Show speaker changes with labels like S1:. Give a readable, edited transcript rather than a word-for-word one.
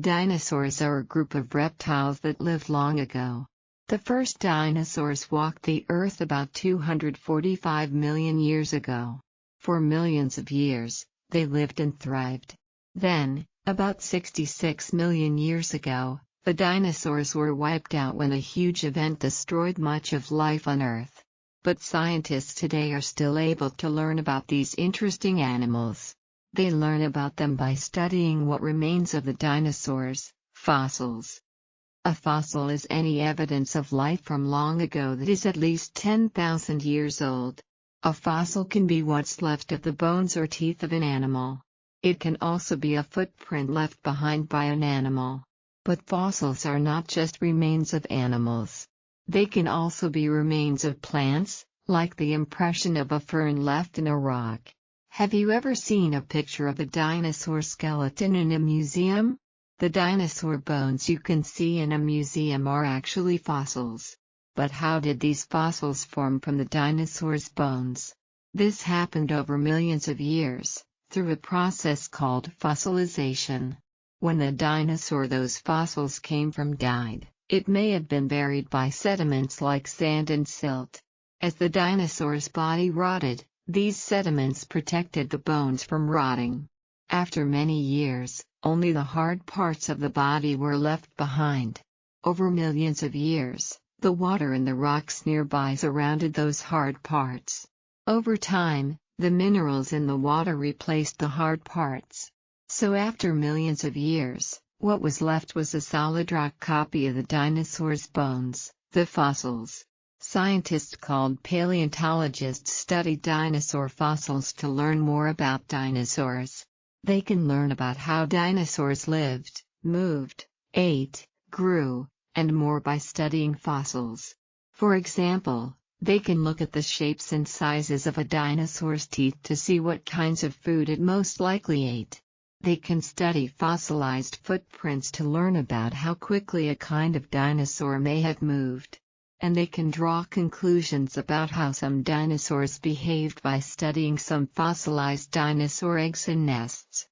S1: Dinosaurs are a group of reptiles that lived long ago. The first dinosaurs walked the Earth about 245 million years ago. For millions of years, they lived and thrived. Then, about 66 million years ago, the dinosaurs were wiped out when a huge event destroyed much of life on Earth. But scientists today are still able to learn about these interesting animals. They learn about them by studying what remains of the dinosaurs, fossils. A fossil is any evidence of life from long ago that is at least 10,000 years old. A fossil can be what's left of the bones or teeth of an animal. It can also be a footprint left behind by an animal. But fossils are not just remains of animals. They can also be remains of plants, like the impression of a fern left in a rock. Have you ever seen a picture of a dinosaur skeleton in a museum? The dinosaur bones you can see in a museum are actually fossils. But how did these fossils form from the dinosaur's bones? This happened over millions of years, through a process called fossilization. When the dinosaur those fossils came from died, it may have been buried by sediments like sand and silt. As the dinosaur's body rotted, these sediments protected the bones from rotting. After many years, only the hard parts of the body were left behind. Over millions of years, the water in the rocks nearby surrounded those hard parts. Over time, the minerals in the water replaced the hard parts. So after millions of years, what was left was a solid rock copy of the dinosaur's bones, the fossils. Scientists called paleontologists study dinosaur fossils to learn more about dinosaurs. They can learn about how dinosaurs lived, moved, ate, grew, and more by studying fossils. For example, they can look at the shapes and sizes of a dinosaur's teeth to see what kinds of food it most likely ate. They can study fossilized footprints to learn about how quickly a kind of dinosaur may have moved. And they can draw conclusions about how some dinosaurs behaved by studying some fossilized dinosaur eggs and nests.